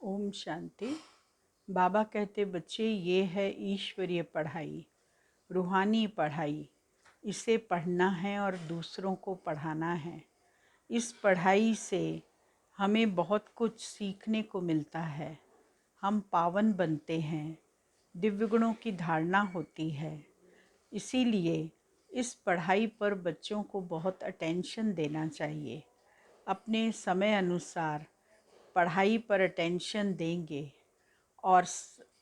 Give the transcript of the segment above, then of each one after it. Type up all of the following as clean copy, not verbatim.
ओम शांति। बाबा कहते बच्चे ये है ईश्वरीय पढ़ाई, रूहानी पढ़ाई। इसे पढ़ना है और दूसरों को पढ़ाना है। इस पढ़ाई से हमें बहुत कुछ सीखने को मिलता है। हम पावन बनते हैं, दिव्य गुणों की धारणा होती है। इसीलिए इस पढ़ाई पर बच्चों को बहुत अटेंशन देना चाहिए। अपने समय अनुसार पढ़ाई पर अटेंशन देंगे और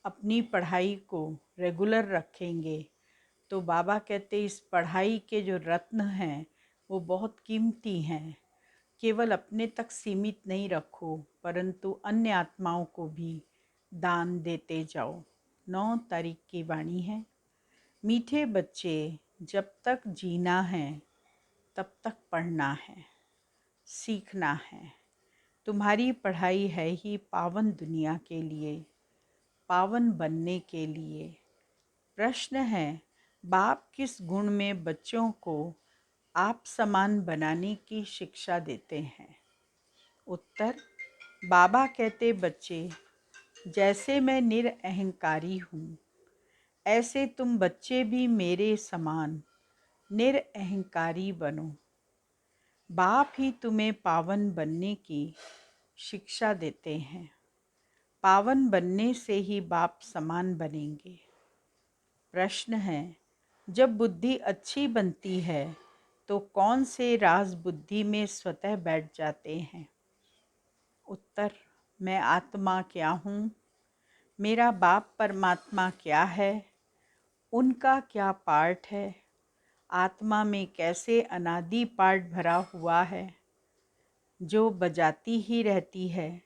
अपनी पढ़ाई को रेगुलर रखेंगे तो बाबा कहते इस पढ़ाई के जो रत्न हैं वो बहुत कीमती हैं। केवल अपने तक सीमित नहीं रखो, परंतु अन्य आत्माओं को भी दान देते जाओ। 9 तारीख की वाणी है। मीठे बच्चे, जब तक जीना है तब तक पढ़ना है, सीखना है। तुम्हारी पढ़ाई है ही पावन दुनिया के लिए, पावन बनने के लिए। प्रश्न है, बाप किस गुण में बच्चों को आप समान बनाने की शिक्षा देते हैं? उत्तर, बाबा कहते बच्चे, जैसे मैं निरअहंकारी हूँ, ऐसे तुम बच्चे भी मेरे समान निरअहंकारी बनो। बाप ही तुम्हें पावन बनने की शिक्षा देते हैं। पावन बनने से ही बाप समान बनेंगे। प्रश्न है, जब बुद्धि अच्छी बनती है तो कौन से राज बुद्धि में स्वतः बैठ जाते हैं? उत्तर, मैं आत्मा क्या हूँ, मेरा बाप परमात्मा क्या है, उनका क्या पार्ट है, आत्मा में कैसे अनादि पार्ट भरा हुआ है जो बजाती ही रहती है।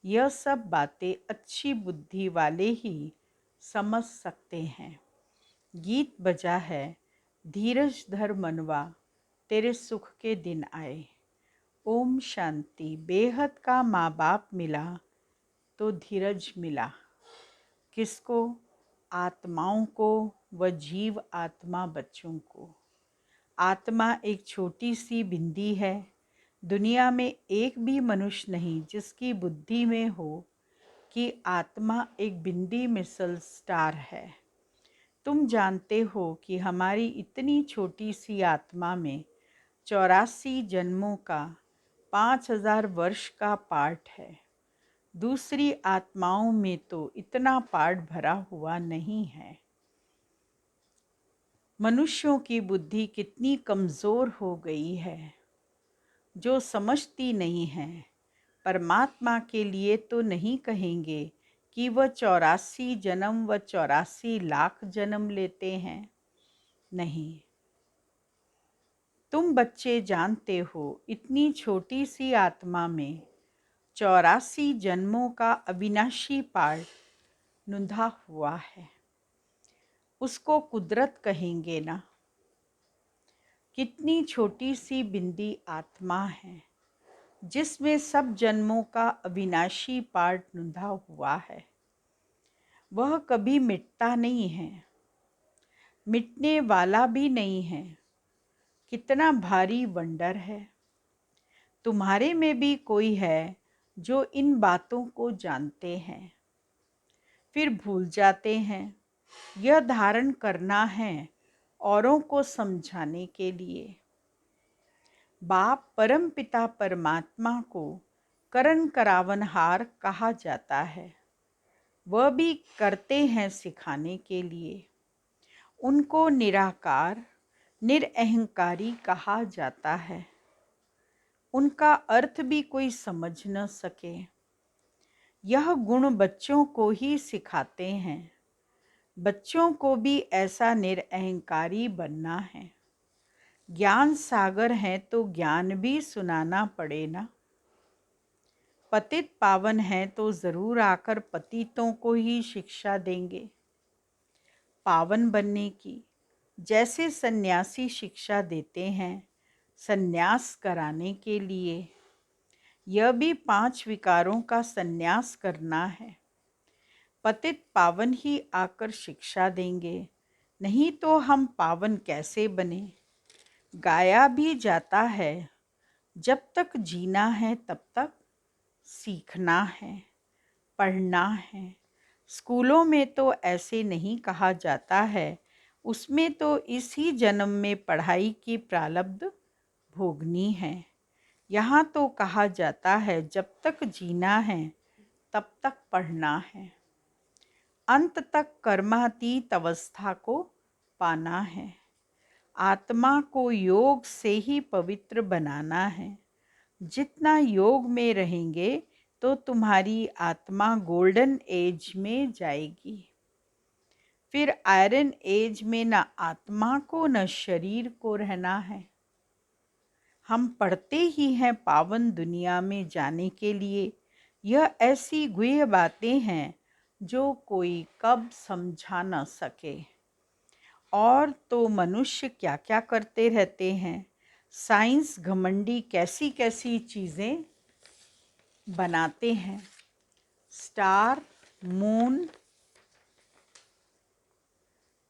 यह सब बातें अच्छी बुद्धि वाले ही समझ सकते हैं। गीत बजा है, धीरज धर मनवा, तेरे सुख के दिन आए। ओम शांति। बेहद का माँ बाप मिला तो धीरज मिला। किसको? आत्माओं को व जीव आत्मा बच्चों को। आत्मा एक छोटी सी बिंदी है। दुनिया में एक भी मनुष्य नहीं जिसकी बुद्धि में हो कि आत्मा एक बिंदी मिसल स्टार है। तुम जानते हो कि हमारी इतनी छोटी सी आत्मा में 84 जन्मों का 5000 वर्ष का पार्ट है। दूसरी आत्माओं में तो इतना पार्ट भरा हुआ नहीं है। मनुष्यों की बुद्धि कितनी कमज़ोर हो गई है जो समझती नहीं है। परमात्मा के लिए तो नहीं कहेंगे कि वह 84 जन्म व 84 लाख जन्म लेते हैं। नहीं, तुम बच्चे जानते हो इतनी छोटी सी आत्मा में 84 जन्मों का अविनाशी पार्ट नुंधा हुआ है। उसको कुदरत कहेंगे ना। कितनी छोटी सी बिंदी आत्मा है जिसमें सब जन्मों का अविनाशी पार्ट नुंधा हुआ है। वह कभी मिटता नहीं है, मिटने वाला भी नहीं है। कितना भारी वंडर है। तुम्हारे में भी कोई है जो इन बातों को जानते हैं, फिर भूल जाते हैं। यह धारण करना है औरों को समझाने के लिए। बाप परमपिता परमात्मा को करण करावनहार कहा जाता है। वह भी करते हैं सिखाने के लिए। उनको निराकार निरअहंकारी कहा जाता है। उनका अर्थ भी कोई समझ न सके। यह गुण बच्चों को ही सिखाते हैं। बच्चों को भी ऐसा निरअहंकारी बनना है। ज्ञान सागर है तो ज्ञान भी सुनाना पड़े ना। पतित पावन है तो ज़रूर आकर पतितों को ही शिक्षा देंगे पावन बनने की। जैसे सन्यासी शिक्षा देते हैं सन्यास कराने के लिए, यह भी 5 विकारों का सन्यास करना है। पतित पावन ही आकर शिक्षा देंगे, नहीं तो हम पावन कैसे बने। गाया भी जाता है, जब तक जीना है तब तक सीखना है। पढ़ना है। स्कूलों में तो ऐसे नहीं कहा जाता है, उसमें तो इसी जन्म में पढ़ाई की प्रारब्ध भोगनी है। यहाँ तो कहा जाता है जब तक जीना है तब तक पढ़ना है, अंत तक कर्मातीत अवस्था को पाना है, आत्मा को योग से ही पवित्र बनाना है। जितना योग में रहेंगे तो तुम्हारी आत्मा गोल्डन एज में जाएगी। फिर आयरन एज में न आत्मा को न शरीर को रहना है। हम पढ़ते ही हैं पावन दुनिया में जाने के लिए। यह ऐसी गुह्य बातें हैं जो कोई कब समझा न सके। और तो मनुष्य क्या क्या करते रहते हैं। साइंस घमंडी कैसी कैसी चीज़ें बनाते हैं। स्टार, मून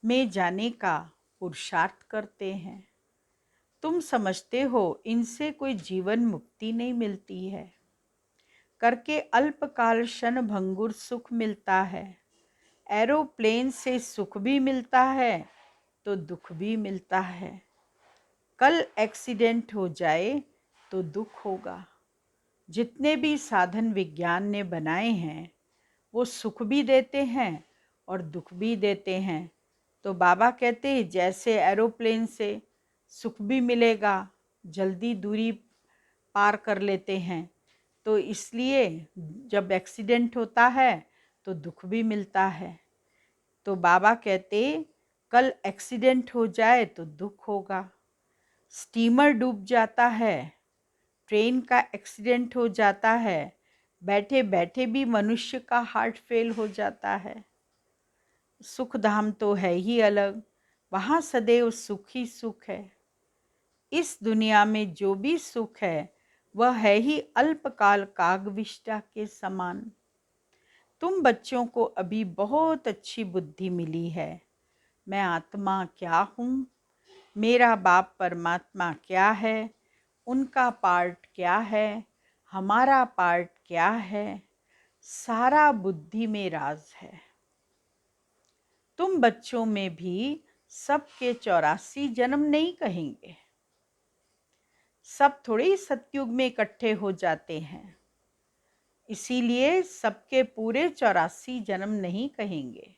में जाने का पुरुषार्थ करते हैं। तुम समझते हो इनसे कोई जीवन मुक्ति नहीं मिलती है। करके अल्पकाल क्षण भंगुर सुख मिलता है। एरोप्लेन से सुख भी मिलता है तो दुख भी मिलता है। कल एक्सीडेंट हो जाए तो दुख होगा। जितने भी साधन विज्ञान ने बनाए हैं वो सुख भी देते हैं और दुख भी देते हैं। तो बाबा कहते हैं जैसे एरोप्लेन से सुख भी मिलेगा, जल्दी दूरी पार कर लेते हैं, तो इसलिए जब एक्सीडेंट होता है तो दुख भी मिलता है। तो बाबा कहते कल एक्सीडेंट हो जाए तो दुख होगा। स्टीमर डूब जाता है, ट्रेन का एक्सीडेंट हो जाता है, बैठे बैठे भी मनुष्य का हार्ट फेल हो जाता है। सुख धाम तो है ही अलग, वहाँ सदैव सुख ही सुख है। इस दुनिया में जो भी सुख है वह है ही अल्पकाल कागविष्टा के समान। तुम बच्चों को अभी बहुत अच्छी बुद्धि मिली है। मैं आत्मा क्या हूँ, मेरा बाप परमात्मा क्या है, उनका पार्ट क्या है, हमारा पार्ट क्या है, सारा बुद्धि में राज है। तुम बच्चों में भी सबके 84 जन्म नहीं कहेंगे। सब थोड़े ही सतयुग में इकट्ठे हो जाते हैं, इसीलिए सबके पूरे 84 जन्म नहीं कहेंगे।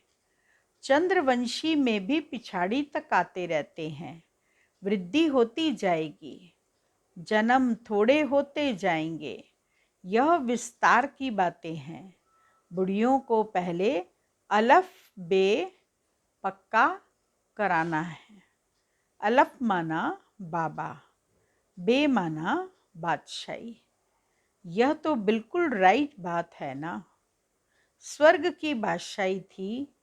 चंद्रवंशी में भी पिछाड़ी तक आते रहते हैं। वृद्धि होती जाएगी, जन्म थोड़े होते जाएंगे। यह विस्तार की बातें हैं। बुढ़ियों को पहले अलफ बे पक्का कराना है। अलफ माना बाबा, बे माना बादशाही। यह तो बिल्कुल राइट बात है ना। स्वर्ग की बादशाही थी,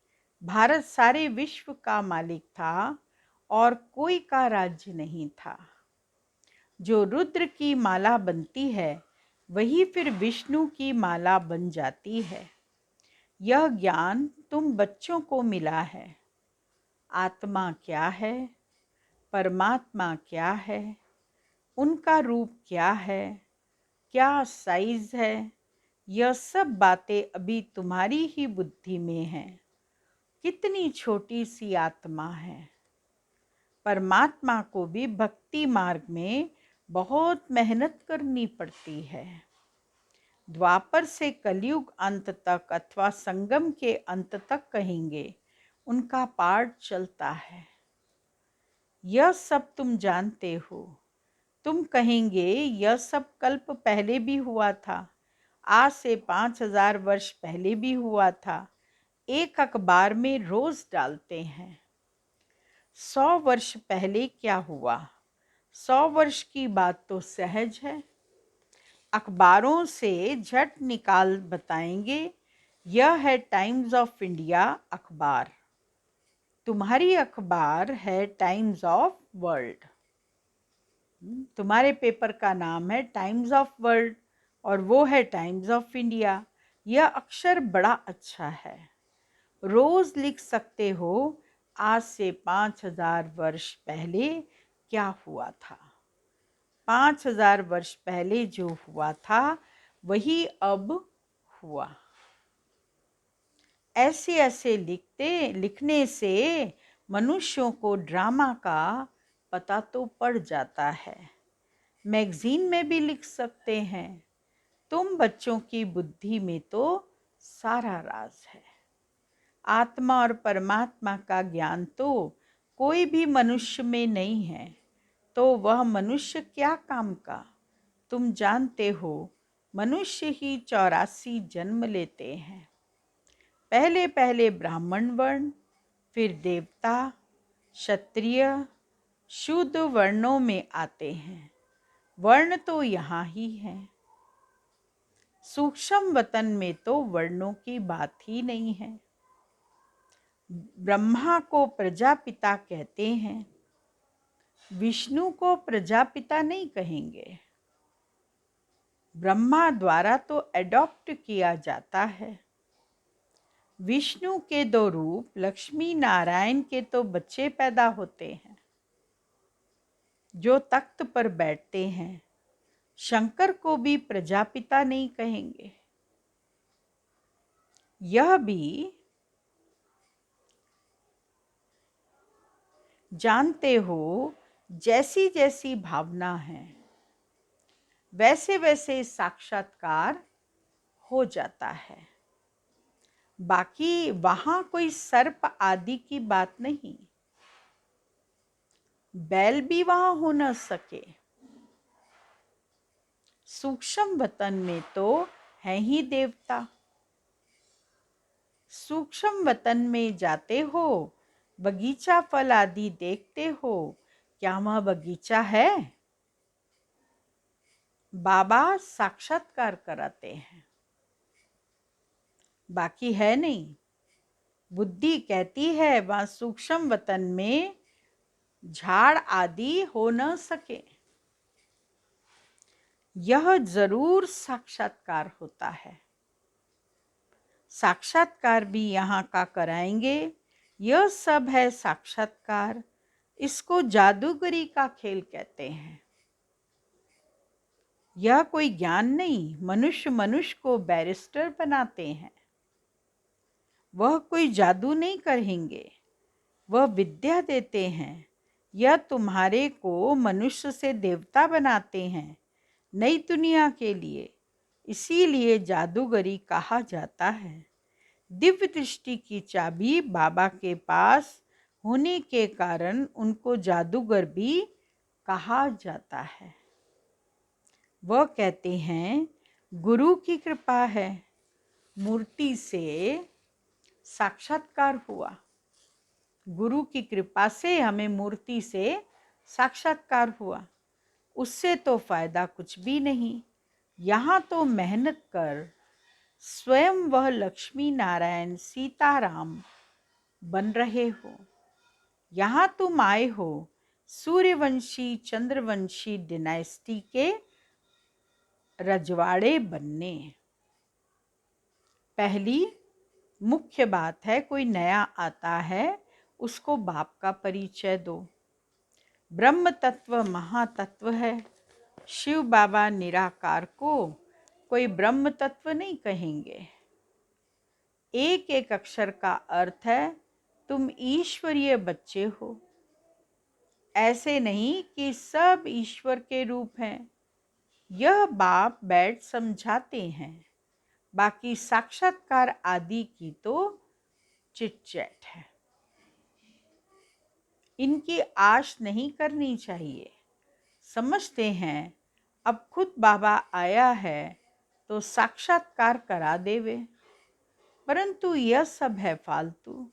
भारत सारे विश्व का मालिक था और कोई का राज्य नहीं था। जो रुद्र की माला बनती है वही फिर विष्णु की माला बन जाती है। यह ज्ञान तुम बच्चों को मिला है। आत्मा क्या है, परमात्मा क्या है, उनका रूप क्या है, क्या साइज है, यह सब बातें अभी तुम्हारी ही बुद्धि में हैं। कितनी छोटी सी आत्मा है। परमात्मा को भी भक्ति मार्ग में बहुत मेहनत करनी पड़ती है। द्वापर से कलयुग अंत तक अथवा संगम के अंत तक कहेंगे, उनका पार्ट चलता है। यह सब तुम जानते हो। तुम कहेंगे यह सब कल्प पहले भी हुआ था, आज से 5000 वर्ष पहले भी हुआ था। एक अखबार में रोज डालते हैं। 100 वर्ष पहले क्या हुआ, 100 वर्ष की बात तो सहज है। अखबारों से झट निकाल बताएंगे। यह है टाइम्स ऑफ इंडिया अखबार, तुम्हारी अखबार है टाइम्स ऑफ वर्ल्ड। तुम्हारे पेपर का नाम है टाइम्स ऑफ वर्ल्ड और वो है टाइम्स ऑफ इंडिया। यह अक्षर बड़ा अच्छा है, रोज लिख सकते हो आज से 5000 वर्ष पहले क्या हुआ था। 5000 वर्ष पहले जो हुआ था वही अब हुआ। ऐसे ऐसे लिखने से मनुष्यों को ड्रामा का पता तो पड़ जाता है। मैगजीन में भी लिख सकते हैं। तुम बच्चों की बुद्धि में तो सारा राज है। आत्मा और परमात्मा का ज्ञान तो कोई भी मनुष्य में नहीं है, तो वह मनुष्य क्या काम का। तुम जानते हो, मनुष्य ही 84 जन्म लेते हैं। पहले पहले ब्राह्मण वर्ण, फिर देवता, क्षत्रिय, शूद्र वर्णों में आते हैं। वर्ण तो यहाँ ही है। सूक्ष्म वतन में तो वर्णों की बात ही नहीं है। ब्रह्मा को प्रजापिता कहते हैं, विष्णु को प्रजापिता नहीं कहेंगे। ब्रह्मा द्वारा तो एडॉप्ट किया जाता है। विष्णु के 2 रूप, लक्ष्मी नारायण के तो बच्चे पैदा होते हैं जो तख्त पर बैठते हैं। शंकर को भी प्रजापिता नहीं कहेंगे। यह भी जानते हो, जैसी जैसी भावना है वैसे वैसे साक्षात्कार हो जाता है। बाकी वहां कोई सर्प आदि की बात नहीं। बैल भी वहां हो न सके। सूक्ष्म वतन में तो है ही देवता। सूक्ष्म वतन में जाते हो, बगीचा फल आदि देखते हो, क्या वह बगीचा है? बाबा साक्षात्कार कराते हैं, बाकी है नहीं। बुद्धि कहती है वह सूक्ष्म वतन में झाड़ आदि हो न सके। यह जरूर साक्षात्कार होता है। साक्षात्कार भी यहाँ का कराएंगे। यह सब है साक्षात्कार। इसको जादूगरी का खेल कहते हैं। यह कोई ज्ञान नहीं। मनुष्य मनुष्य को बैरिस्टर बनाते हैं। वह कोई जादू नहीं करेंगे, वह विद्या देते हैं। यह तुम्हारे को मनुष्य से देवता बनाते हैं, नई दुनिया के लिए। इसीलिए जादूगरी कहा जाता है। दिव्य दृष्टि की चाबी बाबा के पास होने के कारण उनको जादूगर भी कहा जाता है। वह कहते हैं, गुरु की कृपा है, मूर्ति से साक्षात्कार हुआ। गुरु की कृपा से हमें मूर्ति से साक्षात्कार हुआ। उससे तो फायदा कुछ भी नहीं। यहाँ तो मेहनत कर स्वयं वह लक्ष्मी नारायण सीताराम बन रहे हो। यहाँ तुम आए हो सूर्यवंशी चंद्रवंशी डिनाइस्टी के रजवाड़े बनने। पहली मुख्य बात है, कोई नया आता है उसको बाप का परिचय दो। ब्रह्म तत्व महातत्व है। शिव बाबा निराकार को कोई ब्रह्म तत्व नहीं कहेंगे। एक एक अक्षर का अर्थ है तुम ईश्वरीय बच्चे हो। ऐसे नहीं कि सब ईश्वर के रूप हैं। यह बाप बैठ समझाते हैं। बाकी साक्षात्कार आदि की तो चिट-चैट है। इनकी आश नहीं करनी चाहिए। समझते हैं अब खुद बाबा आया है तो साक्षात्कार करा देवे, परंतु यह सब है फालतू।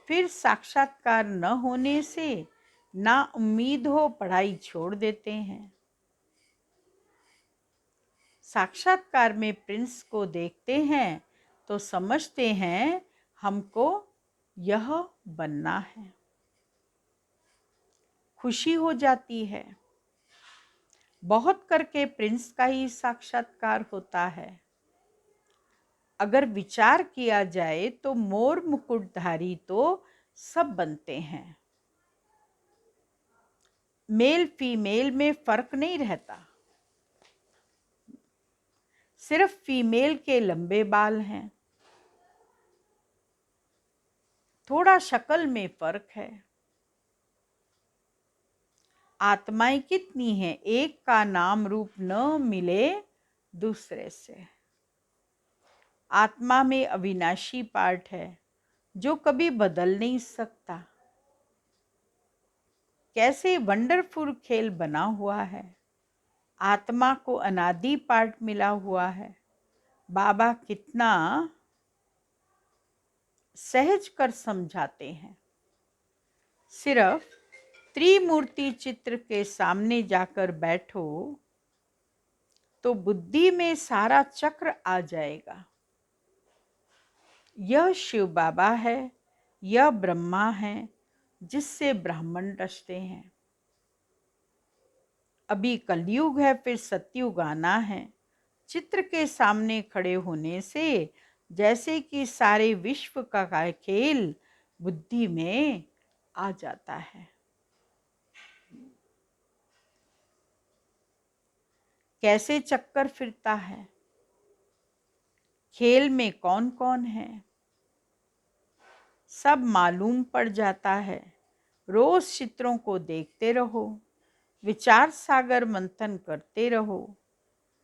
फिर साक्षात्कार न होने से ना उम्मीद हो पढ़ाई छोड़ देते हैं। साक्षात्कार में प्रिंस को देखते हैं तो समझते हैं हमको यह बनना है। खुशी हो जाती है। बहुत करके प्रिंस का ही साक्षात्कार होता है। अगर विचार किया जाए तो मोर मुकुटधारी तो सब बनते हैं। मेल फीमेल में फर्क नहीं रहता। सिर्फ फीमेल के लंबे बाल हैं। थोड़ा शक्ल में फर्क है। आत्माएं कितनी हैं, एक का नाम रूप न मिले दूसरे से। आत्मा में अविनाशी पार्ट है जो कभी बदल नहीं सकता। कैसे वंडरफुल खेल बना हुआ है। आत्मा को अनादि पार्ट मिला हुआ है। बाबा कितना सहज कर समझाते हैं। सिर्फ त्रिमूर्ति चित्र के सामने जाकर बैठो तो बुद्धि में सारा चक्र आ जाएगा। यह शिव बाबा है, यह ब्रह्मा है जिससे ब्राह्मण रचते हैं। अभी कलयुग है, फिर सतयुग आना है। चित्र के सामने खड़े होने से जैसे कि सारे विश्व का खेल बुद्धि में आ जाता है। कैसे चक्कर फिरता है, खेल में कौन कौन है, सब मालूम पड़ जाता है। रोज चित्रों को देखते रहो, विचार सागर मंथन करते रहो।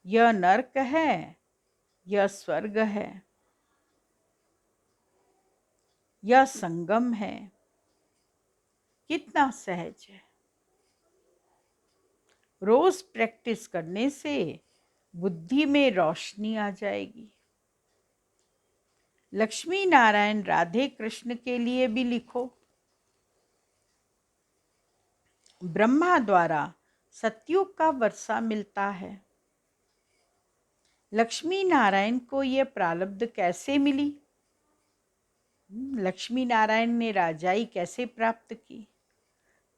यह नरक है, यह स्वर्ग है, यह संगम है। कितना सहज है। रोज प्रैक्टिस करने से बुद्धि में रोशनी आ जाएगी। लक्ष्मी नारायण राधे कृष्ण के लिए भी लिखो। ब्रह्मा द्वारा सतयुग का वर्षा मिलता है। लक्ष्मी नारायण को यह प्रारब्ध कैसे मिली? लक्ष्मी नारायण ने राजाई कैसे प्राप्त की?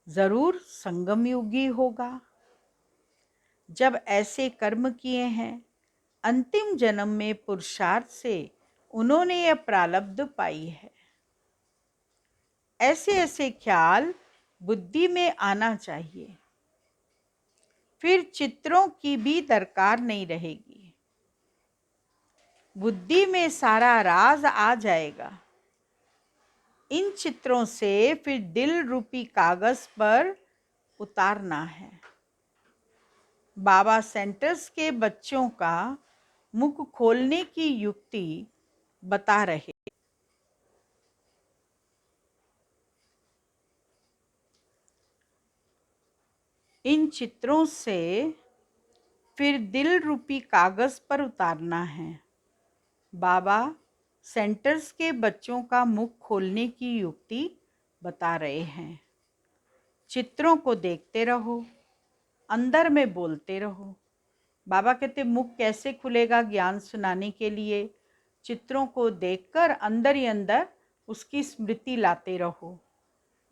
जरूर संगम युगी होगा। जब ऐसे कर्म किए हैं, अंतिम जन्म में पुरुषार्थ से उन्होंने यह प्रारब्ध पाई है। ऐसे ऐसे ख्याल बुद्धि में आना चाहिए, फिर चित्रों की भी दरकार नहीं रहेगी। बुद्धि में सारा राज आ जाएगा। इन चित्रों से फिर दिल रूपी कागज पर उतारना है। बाबा सेंटर्स के बच्चों का मुख खोलने की युक्ति बता रहे। इन चित्रों से फिर दिल रूपी कागज पर उतारना है। बाबा सेंटर्स के बच्चों का मुख खोलने की युक्ति बता रहे हैं। चित्रों को देखते रहो, अंदर में बोलते रहो। बाबा कहते मुख कैसे खुलेगा ज्ञान सुनाने के लिए? चित्रों को देखकर अंदर ही अंदर उसकी स्मृति लाते रहो,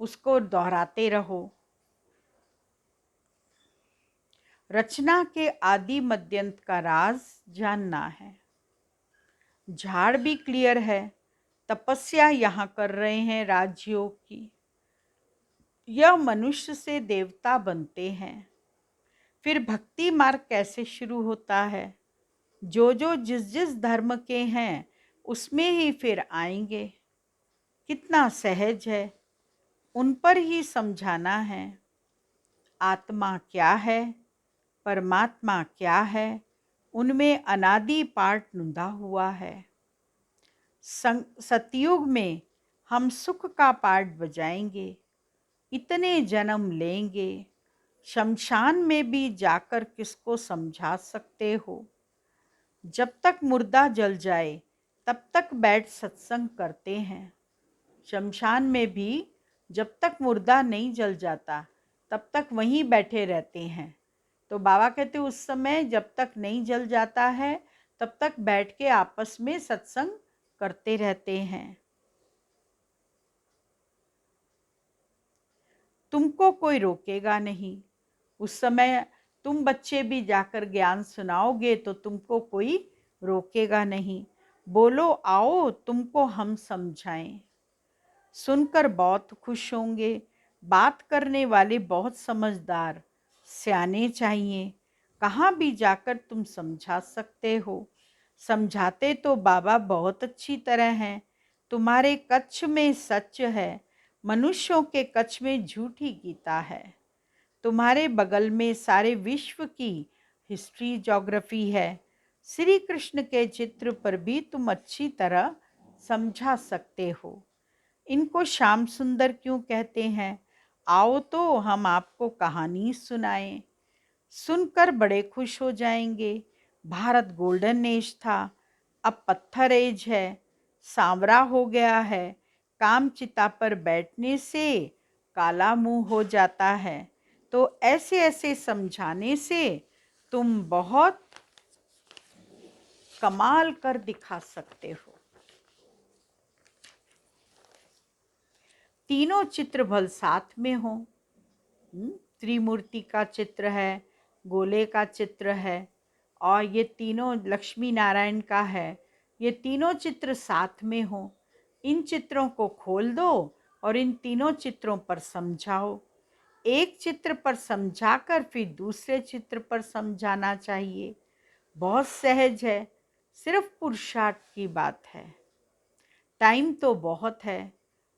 उसको दोहराते रहो। रचना के आदि मध्यंत का राज जानना है। झाड़ भी क्लियर है। तपस्या यहाँ कर रहे हैं राजयोग की। यह मनुष्य से देवता बनते हैं। फिर भक्ति मार्ग कैसे शुरू होता है? जो जिस जिस धर्म के हैं उसमें ही फिर आएंगे। कितना सहज है, उन पर ही समझाना है। आत्मा क्या है, परमात्मा क्या है, उनमें अनादि पार्ट नुदा हुआ है। सतयुग में हम सुख का पार्ट बजाएंगे, इतने जन्म लेंगे। शमशान में भी जाकर किसको समझा सकते हो? जब तक मुर्दा जल जाए तब तक बैठ सत्संग करते हैं। शमशान में भी जब तक मुर्दा नहीं जल जाता तब तक वहीं बैठे रहते हैं। तो बाबा कहते उस समय जब तक नहीं जल जाता है तब तक बैठ के आपस में सत्संग करते रहते हैं। तुमको कोई रोकेगा नहीं। उस समय तुम बच्चे भी जाकर ज्ञान सुनाओगे तो तुमको कोई रोकेगा नहीं। बोलो आओ तुमको हम समझाएं। सुनकर बहुत खुश होंगे। बात करने वाले बहुत समझदार सयाने चाहिए। कहाँ भी जाकर तुम समझा सकते हो। समझाते तो बाबा बहुत अच्छी तरह हैं, तुम्हारे कच्छ में सच है, मनुष्यों के कच्छ में झूठी गीता है। तुम्हारे बगल में सारे विश्व की हिस्ट्री ज्योग्राफी है। श्री कृष्ण के चित्र पर भी तुम अच्छी तरह समझा सकते हो। इनको श्याम सुंदर क्यों कहते हैं? आओ तो हम आपको कहानी सुनाएं, सुनकर बड़े खुश हो जाएंगे। भारत गोल्डन एज था, अब पत्थर एज है, सांवरा हो गया है। काम चिता पर बैठने से काला मुंह हो जाता है। तो ऐसे ऐसे समझाने से तुम बहुत कमाल कर दिखा सकते हो। तीनों चित्र भल साथ में हो। त्रिमूर्ति का चित्र है, गोले का चित्र है और ये तीनों लक्ष्मी नारायण का है। ये तीनों चित्र साथ में हो। इन चित्रों को खोल दो और इन तीनों चित्रों पर समझाओ। एक चित्र पर समझाकर फिर दूसरे चित्र पर समझाना चाहिए। बहुत सहज है, सिर्फ पुरुषार्थ की बात है। टाइम तो बहुत है,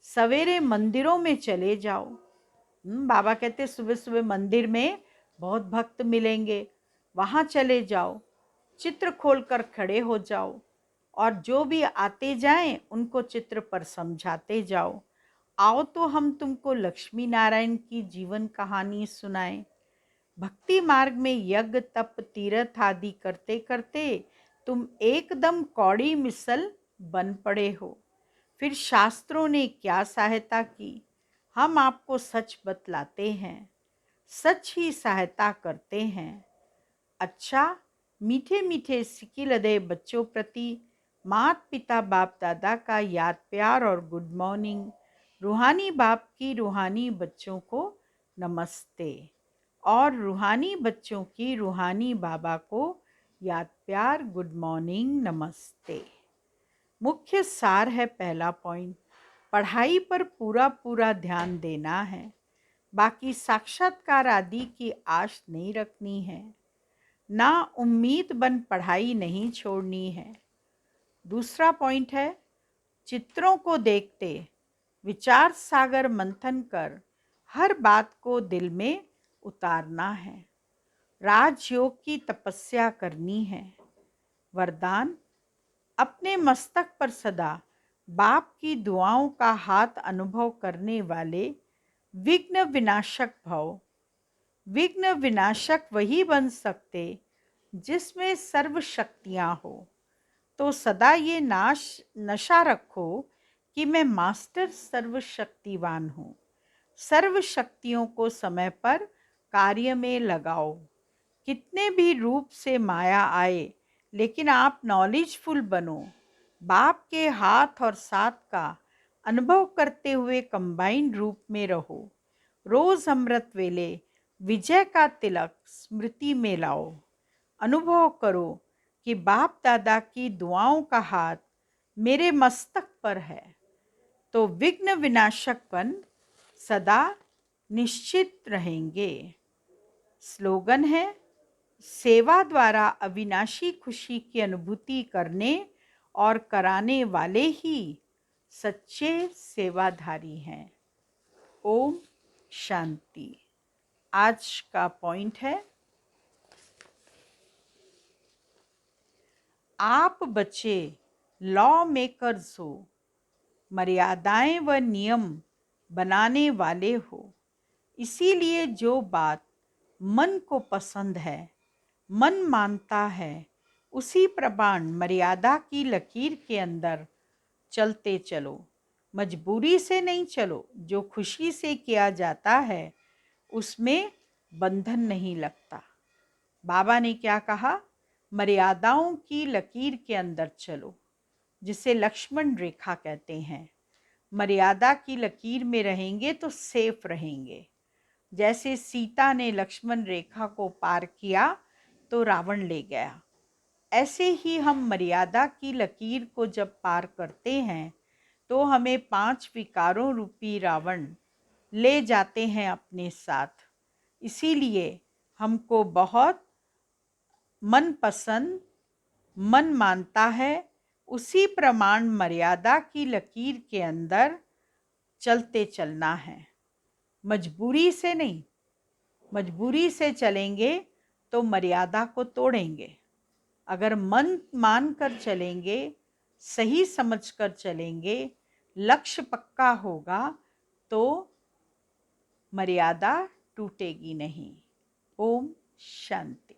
सवेरे मंदिरों में चले जाओ। बाबा कहते सुबह सुबह मंदिर में बहुत भक्त मिलेंगे, वहाँ चले जाओ, चित्र खोलकर खड़े हो जाओ और जो भी आते जाएं उनको चित्र पर समझाते जाओ। आओ तो हम तुमको लक्ष्मी नारायण की जीवन कहानी सुनाएं। भक्ति मार्ग में यज्ञ तप तीर्थ आदि करते करते तुम एकदम कौड़ी मिसल बन पड़े हो। फिर शास्त्रों ने क्या सहायता की? हम आपको सच बतलाते हैं, सच ही सहायता करते हैं। अच्छा, मीठे मीठे सिकिलदे बच्चों प्रति मात पिता बाप दादा का याद प्यार और गुड मॉर्निंग। रूहानी बाप की रूहानी बच्चों को नमस्ते और रूहानी बच्चों की रूहानी बाबा को याद प्यार गुड मॉर्निंग नमस्ते। मुख्य सार है पहला पॉइंट, पढ़ाई पर पूरा पूरा ध्यान देना है, बाकी साक्षात्कार आदि की आश नहीं रखनी है। ना उम्मीद बन पढ़ाई नहीं छोड़नी है। दूसरा पॉइंट है, चित्रों को देखते विचार सागर मंथन कर हर बात को दिल में उतारना है। राजयोग की तपस्या करनी है। वरदान, अपने मस्तक पर सदा बाप की दुआओं का हाथ अनुभव करने वाले विघ्न विनाशक भव। विघ्न विनाशक वही बन सकते जिसमें सर्व शक्तियां हो। तो सदा ये नशा रखो कि मैं मास्टर सर्वशक्तिवान हूँ। सर्व शक्तियों को समय पर कार्य में लगाओ। कितने भी रूप से माया आए, लेकिन आप नॉलेजफुल बनो। बाप के हाथ और साथ का अनुभव करते हुए कंबाइंड रूप में रहो। रोज अमृत वेले विजय का तिलक स्मृति में लाओ। अनुभव करो कि बाप दादा की दुआओं का हाथ मेरे मस्तक पर है। तो विघ्न विनाशकपन सदा निश्चित रहेंगे। स्लोगन है, सेवा द्वारा अविनाशी खुशी की अनुभूति करने और कराने वाले ही सच्चे सेवाधारी हैं। ओम शांति। आज का पॉइंट है, आप बच्चे लॉ मेकर्स हो, मर्यादाएं व नियम बनाने वाले हो। इसीलिए जो बात मन को पसंद है, मन मानता है, उसी प्रमाण मर्यादा की लकीर के अंदर चलते चलो। मजबूरी से नहीं चलो। जो खुशी से किया जाता है उसमें बंधन नहीं लगता। बाबा ने क्या कहा? मर्यादाओं की लकीर के अंदर चलो, जिसे लक्ष्मण रेखा कहते हैं। मर्यादा की लकीर में रहेंगे तो सेफ रहेंगे। जैसे सीता ने लक्ष्मण रेखा को पार किया तो रावण ले गया, ऐसे ही हम मर्यादा की लकीर को जब पार करते हैं तो हमें 5 विकारों रूपी रावण ले जाते हैं अपने साथ। इसीलिए हमको बहुत मनपसंद मन मानता है, उसी प्रमाण मर्यादा की लकीर के अंदर चलते चलना है, मजबूरी से नहीं। मजबूरी से चलेंगे तो मर्यादा को तोड़ेंगे। अगर मन मान कर चलेंगे, सही समझकर चलेंगे, लक्ष्य पक्का होगा तो मर्यादा टूटेगी नहीं। ओम शांति।